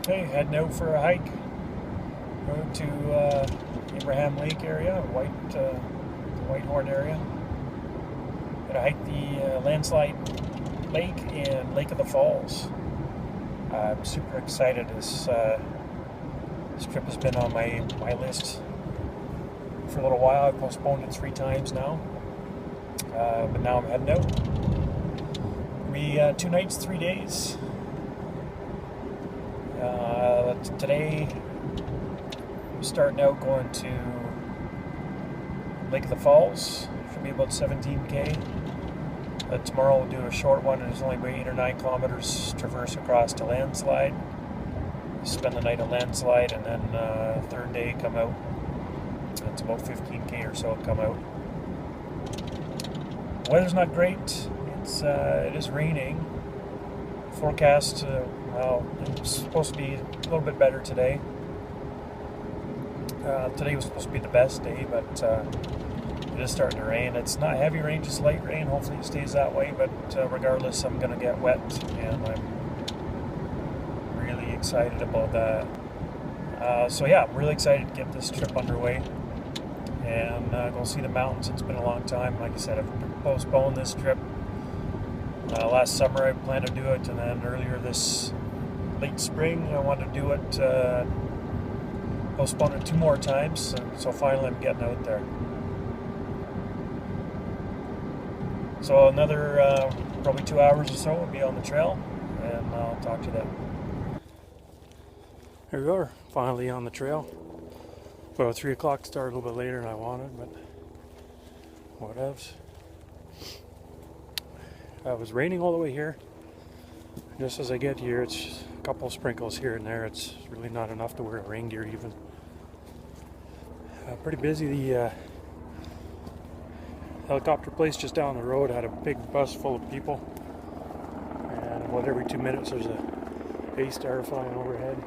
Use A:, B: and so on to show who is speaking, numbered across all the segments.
A: Okay, heading out for a hike. Go to Abraham Lake area, Whitehorn area. Gonna hike the Landslide Lake and Lake of the Falls. I'm super excited. This trip has been on my list for a little while. I've postponed it 3 times now, but now I'm heading out. We 2 nights, 3 days. Today, I'm starting out going to Lake of the Falls. Should be about 17k. Tomorrow we'll do a short one, and it's only about 8 or 9 kilometers. Traverse across to Landslide. Spend the night at Landslide, and then 3rd day come out. It's about 15k or so come out. Weather's not great. It is raining. Forecast, it's supposed to be a little bit better today. Today was supposed to be the best day, but it is starting to rain. It's not heavy rain, just light rain. Hopefully it stays that way, but regardless, I'm going to get wet, and I'm really excited about that. So yeah, I'm really excited to get this trip underway and go see the mountains. It's been a long time. Like I said, I've postponed this trip. Last summer I planned to do it, and then earlier this late spring I wanted to do it. Postponed it 2 more times, and so finally I'm getting out there. So another probably 2 hours or so we'll be on the trail, and I'll talk to you then. Here we are, finally on the trail. Well, 3 o'clock started a little bit later than I wanted, but whatevs. It was raining all the way here. Just as I get here, it's just a couple of sprinkles here and there. It's really not enough to wear rain gear even. Pretty busy. The helicopter place just down the road had a big bus full of people. And about every 2 minutes there's a A-star flying overhead.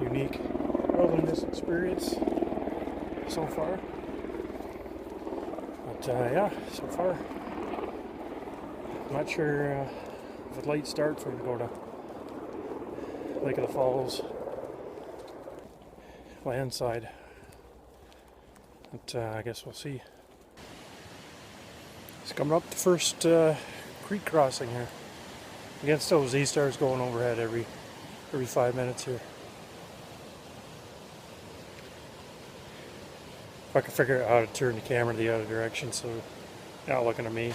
A: Unique wilderness experience so far. But yeah, so far, I'm not sure if it's late start for me to go to Lake of the Falls, Landslide. But I guess we'll see. It's coming up the first creek crossing here. Against those A-stars going overhead every 5 minutes here. If I can figure out how to turn the camera the other direction so you're not looking at me.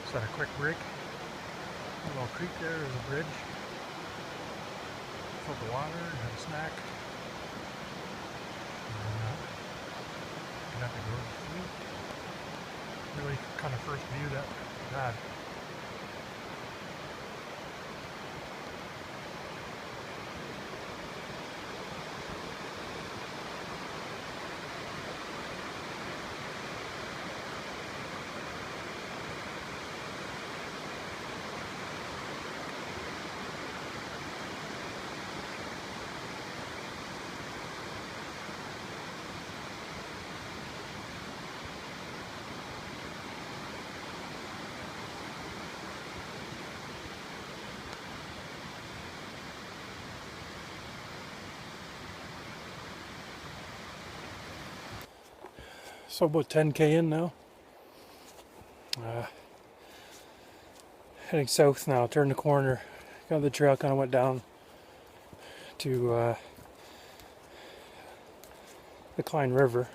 A: Is that a quick break? A little creek there, there's a bridge. Fill the water, have a snack. Get out the grocery. Really kind of first view that we've had. So about 10k in now. Heading south now, turn the corner. Got the trail kind of went down to the Klein River.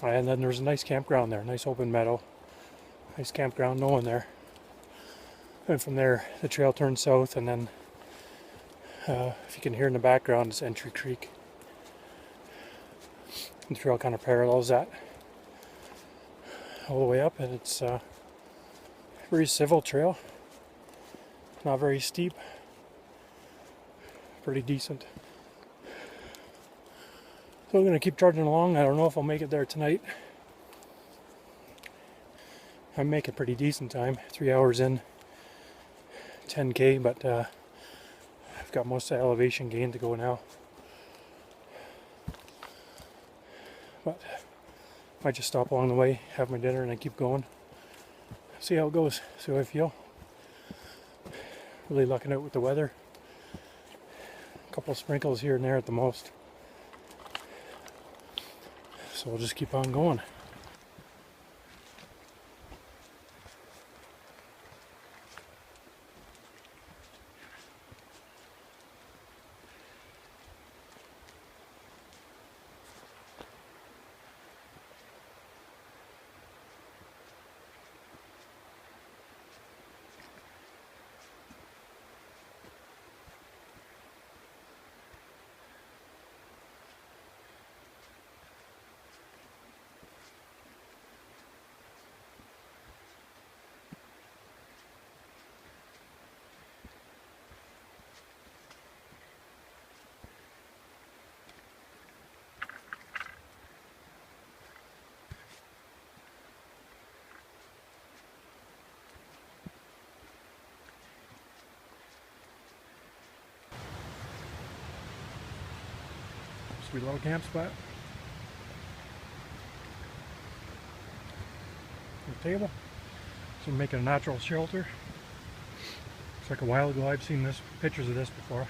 A: And then there's a nice campground there, nice open meadow. Nice campground, no one there. And from there, the trail turns south, and then If you can hear in the background, it's Entry Creek. The trail kind of parallels that all the way up, and it's a very civil trail. Not very steep. Pretty decent. So I'm going to keep trudging along. I don't know if I'll make it there tonight. I'm making pretty decent time. 3 hours in, 10k, but I've got most of the elevation gain to go now. But might just stop along the way, have my dinner, and then keep going. See how it goes, see how I feel. Really lucking out with the weather. A couple of sprinkles here and there at the most. So we'll just keep on going. Sweet little camp spot. The table. So I'm making a natural shelter. It's like a while ago I've seen pictures of this before.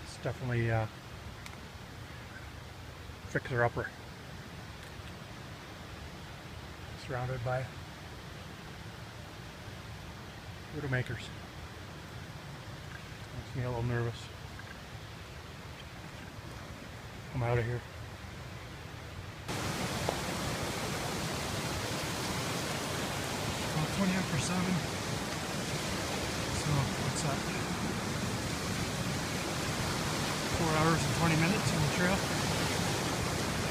A: It's definitely fixer-upper. Surrounded by widowmakers. Makes me a little nervous. I'm out of here. About 20 after 7. So what's that? 4 hours and 20 minutes on the trail.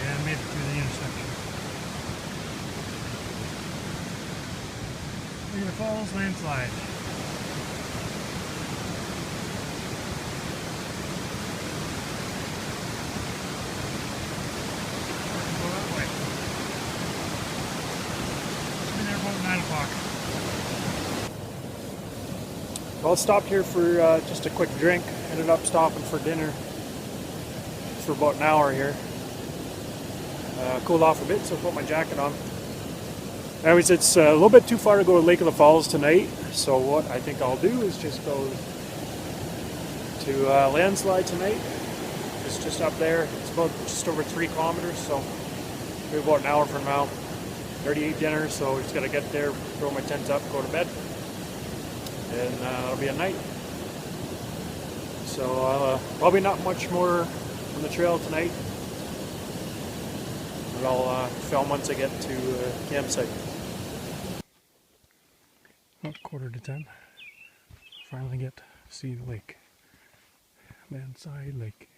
A: And made it to the intersection. Look at the falls, landslide. Well, I stopped here for just a quick drink. Ended up stopping for dinner for about an hour here. Cooled off a bit, so I put my jacket on. Anyways, it's a little bit too far to go to Lake of the Falls tonight, so what I think I'll do is just go to Landslide tonight. It's just up there. It's about just over 3 kilometers, so maybe about an hour from now. Already ate dinner, so just gotta get there, throw my tent up, go to bed, and it'll be a night. So probably not much more on the trail tonight, but I'll film once I get to campsite. About 9:45. Finally get to see the lake. Landslide Lake.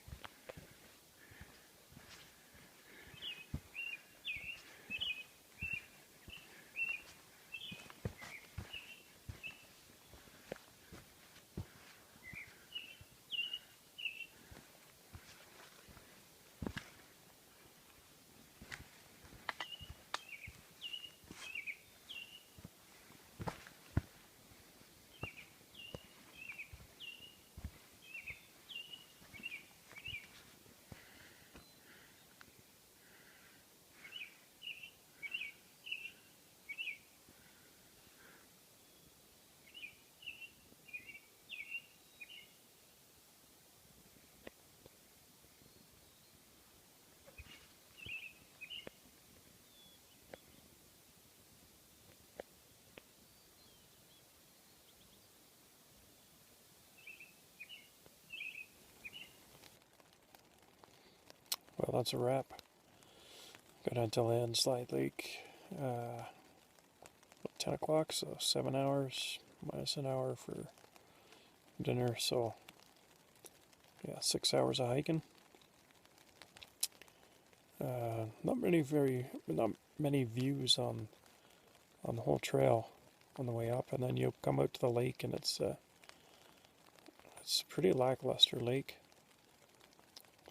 A: Well, that's a wrap. Got on to Landslide Lake 10 o'clock, so 7 hours minus an hour for dinner. So Yeah, 6 hours of hiking. Not many views on the whole trail on the way up, and then you come out to the lake, and it's a pretty lackluster lake.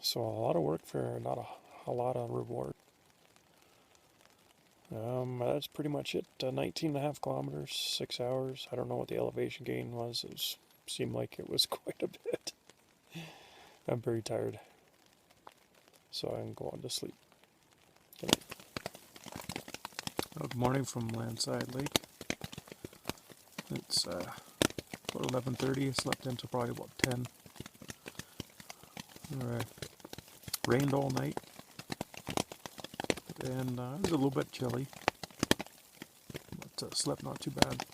A: So a lot of work for not a lot of reward. That's pretty much it. 19.5 kilometers, 6 hours. I don't know what the elevation gain was. Seemed like it was quite a bit. I'm very tired, so I'm going to sleep. Good night. Good morning from Landslide Lake. It's about 11:30. I slept until probably about 10. Rained all night, and it was a little bit chilly, but slept not too bad.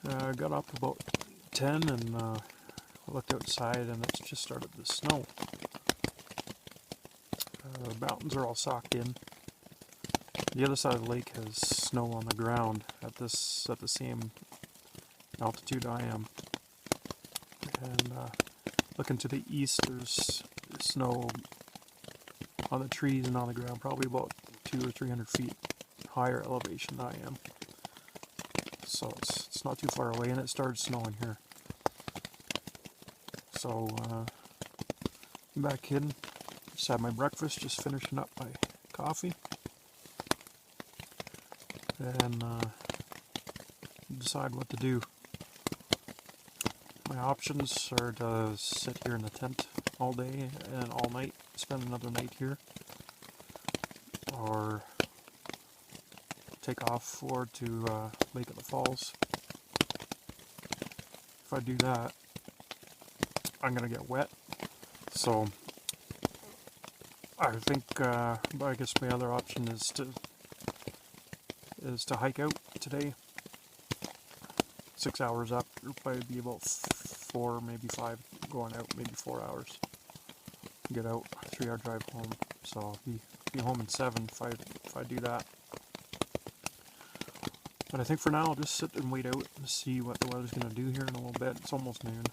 A: I got up about 10 and I looked outside, and it's just started to snow. The mountains are all socked in. The other side of the lake has snow on the ground at the same altitude I am. And looking to the east, there's snow on the trees and on the ground, probably about 200 or 300 feet higher elevation than I am. So it's not too far away, and it started snowing here. So I'm back in. Just had my breakfast, just finishing up my coffee, and decide what to do. My options are to sit here in the tent all day and all night, spend another night here, or take off to Lake of the Falls. If I do that, I'm gonna get wet. So I think, I guess my other option is to hike out today. 6 hours up, it'll probably be about 4, maybe 5 going out, maybe 4 hours. Get out, 3-hour drive home. So I'll be home in 7 if I do that. But I think for now I'll just sit and wait out and see what the weather's going to do here in a little bit. It's almost noon.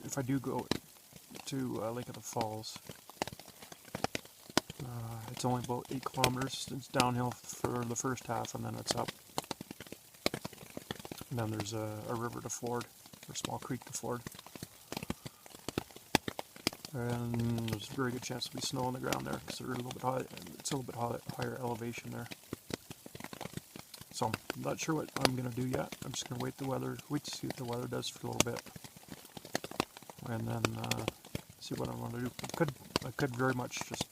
A: If I do go to Lake of the Falls, it's only about 8 kilometers. It's downhill for the first half, and then it's up. And then there's a river to ford, or a small creek to ford. And there's a very good chance there'll be snow on the ground there, because it's a little bit higher elevation there. So I'm not sure what I'm going to do yet. I'm just going to wait to see what the weather does for a little bit, and then see what I'm going to do. I could very much just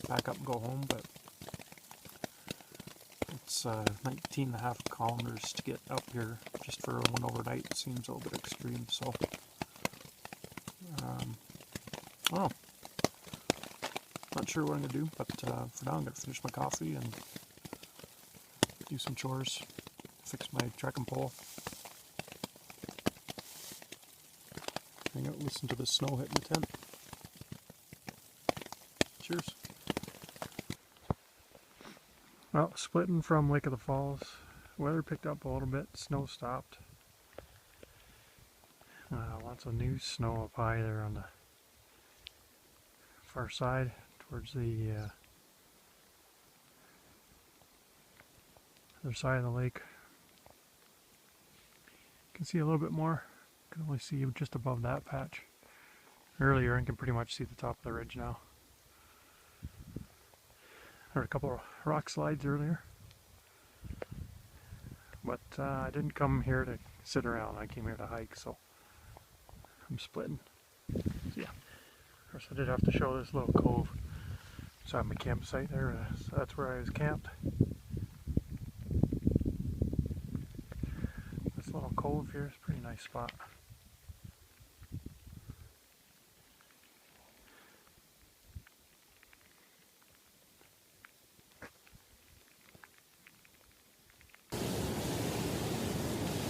A: pack up and go home, but it's 19.5 kilometers to get up here just for one overnight. It seems a little bit extreme, so I don't know. Not sure what I'm going to do, but for now I'm going to finish my coffee and do some chores, fix my trekking pole, hang out, listen to the snow hitting the tent. Cheers. Well, splitting from Lake of the Falls, weather picked up a little bit, snow stopped. Lots of new snow up high there on the far side towards the other side of the lake. You can see a little bit more. You can only see just above that patch. Earlier, and can pretty much see the top of the ridge now. There were a couple of rock slides earlier, but I didn't come here to sit around. I came here to hike, so I'm splitting. So yeah, of course I did have to show this little cove. So I have my campsite there, so that's where I was camped. This little cove here is a pretty nice spot.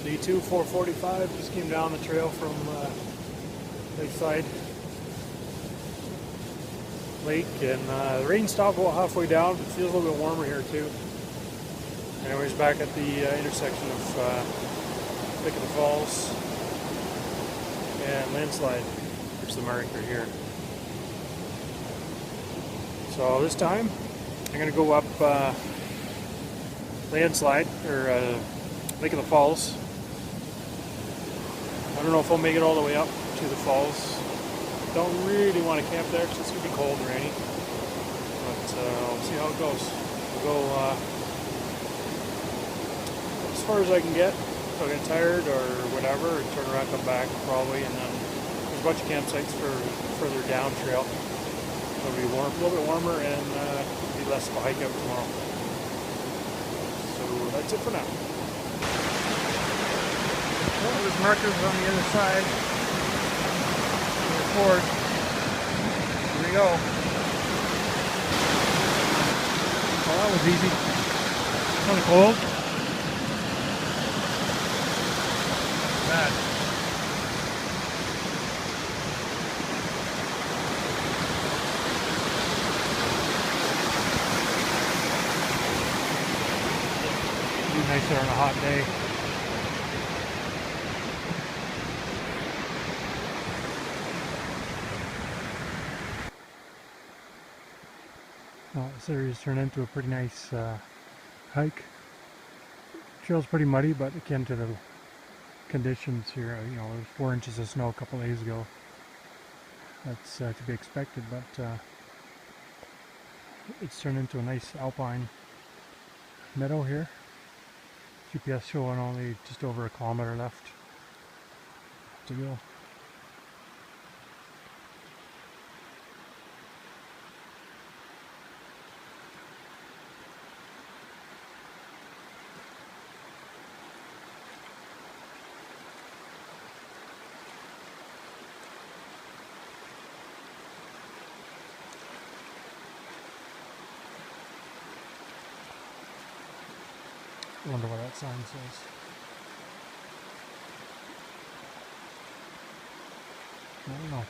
A: D2 445 just came down the trail from Lakeside Lake, and the rain stopped about halfway down, but it feels a little bit warmer here too. Anyways, back at the intersection of Lake of the Falls, and Landslide. There's the marker here. So this time I'm going to go up Landslide, or Lake of the Falls. I don't know if I'll make it all the way up to the falls. Don't really want to camp there because it's going to be cold and rainy. But we'll see how it goes. We'll go as far as I can get. If I get tired or whatever, and turn around, come back probably, and then there's a bunch of campsites for further down trail. It'll be warm, a little bit warmer, and it'll be less of a hike out tomorrow. So that's it for now. Well, there's markers on the other side of the ford. Here we go. Well, that was easy. Kind of cold. Bad. It'd be nicer on a hot day. Well, this area's turned into a pretty nice hike. Trail's pretty muddy, but akin to the conditions here, you know, there's 4 inches of snow a couple days ago. That's to be expected, but it's turned into a nice alpine meadow here. GPS showing only just over a kilometer left to go. I wonder what that sign says. I don't know.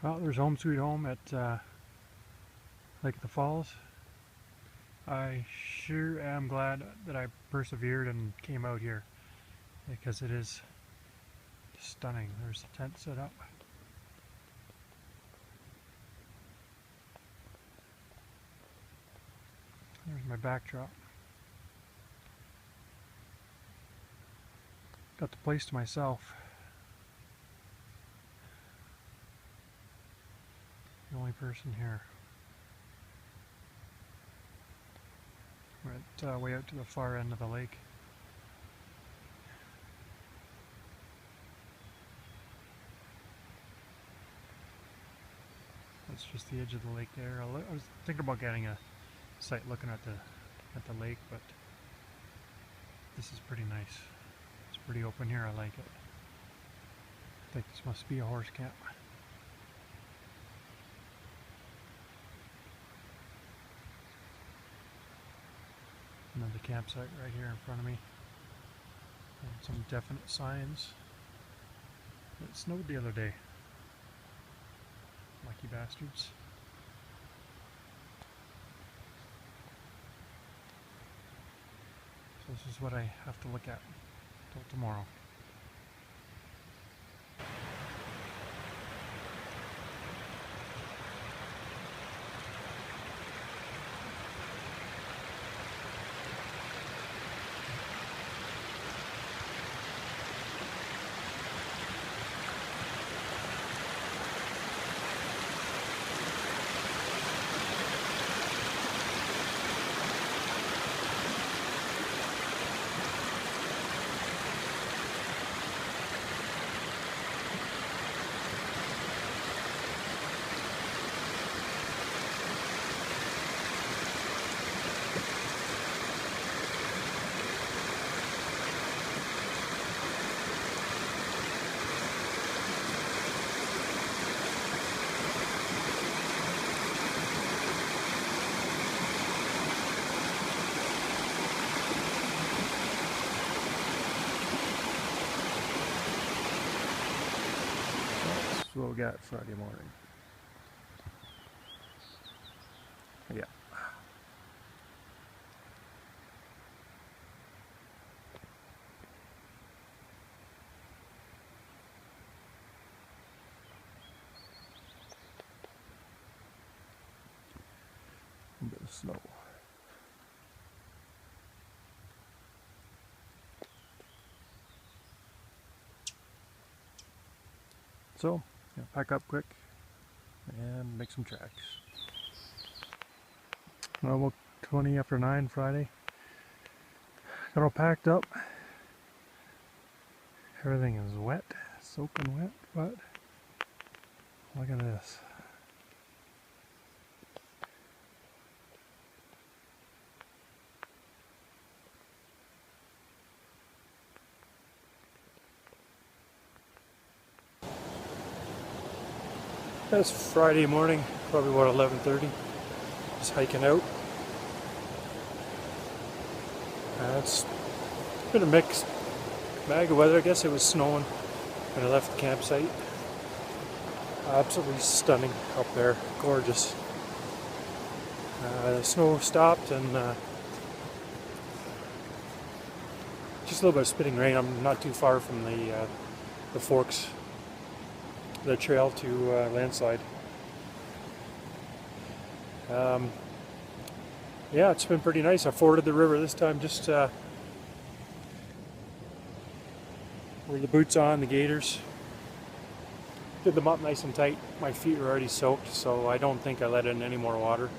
A: Well, there's home sweet home at Lake of the Falls. I sure am glad that I persevered and came out here, because it is stunning. There's a tent set up. There's my backdrop. Got the place to myself. The only person here. We're at, way out to the far end of the lake. That's just the edge of the lake there. I was thinking about getting a site looking at the lake, but this is pretty nice. It's pretty open here. I like it. I think this must be a horse camp. Another campsite right here in front of me. And some definite signs. It snowed the other day. Lucky bastards. So this is what I have to look at till tomorrow. is what we got Friday morning. Yeah. A bit of snow. So, pack up quick and make some tracks. Well, about 20 after 9 Friday. Got all packed up. Everything is wet, soaking wet, but look at this. It's Friday morning, probably about 11:30. Just hiking out. It's been a mixed bag of weather. I guess it was snowing when I left the campsite. Absolutely stunning up there, gorgeous. The snow stopped and just a little bit of spitting rain. I'm not too far from the forks, the trail to Landslide. Yeah, it's been pretty nice. I forded the river this time just with the boots on, the gaiters. Did them up nice and tight. My feet were already soaked, so I don't think I let in any more water.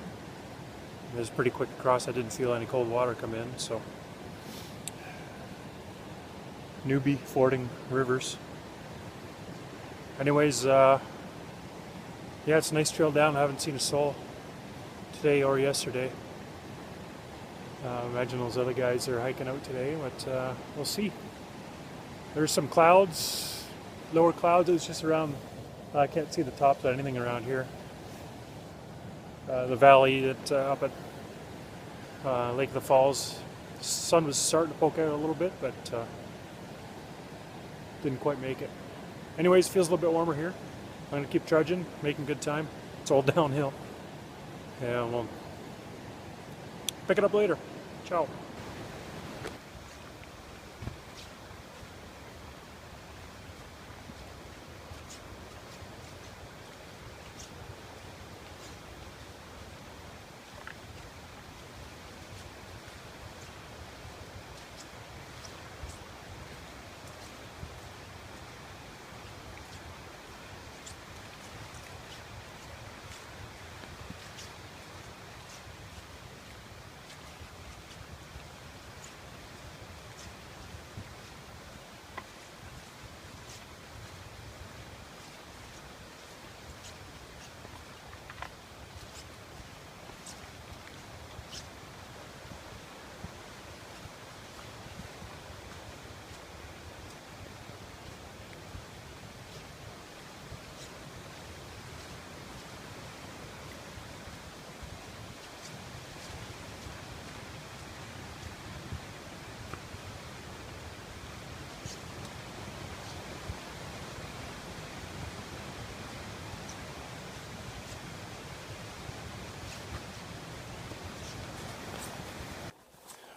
A: It was pretty quick across. I didn't feel any cold water come in, so. Newbie fording rivers. Anyways, yeah, it's a nice trail down. I haven't seen a soul today or yesterday. Imagine those other guys are hiking out today, but we'll see. There's some clouds, lower clouds. It's just around, I can't see the tops of anything around here. The valley that up at Lake of the Falls, the sun was starting to poke out a little bit, but didn't quite make it. Anyways, feels a little bit warmer here. I'm going to keep trudging, making good time. It's all downhill. Yeah, we'll pick it up later. Ciao.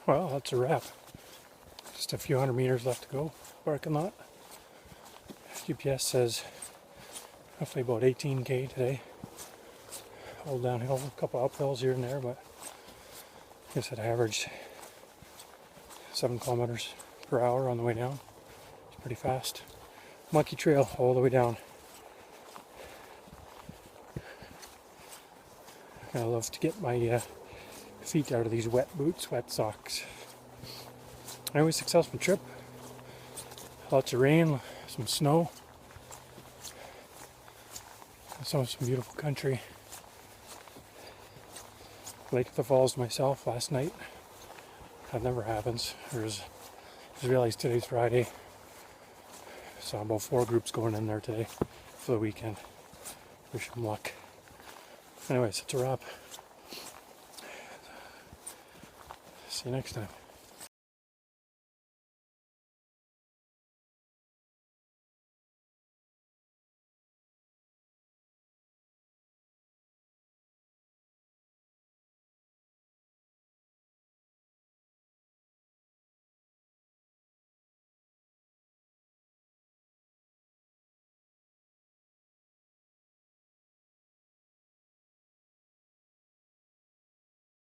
A: Well, that's a wrap. Just a few hundred meters left to go. Parking lot. GPS says roughly about 18k today. All downhill, a couple uphills here and there, but I guess it averaged 7 kilometers per hour on the way down. It's pretty fast. Monkey trail all the way down. I love to get my feet out of these wet boots, wet socks. Anyway, successful trip. Lots of rain, some snow. Some beautiful country. Lake of the Falls myself last night. That never happens. Just realized today's Friday. Saw about 4 groups going in there today for the weekend. Wish them luck. Anyways, it's a wrap. See you next time.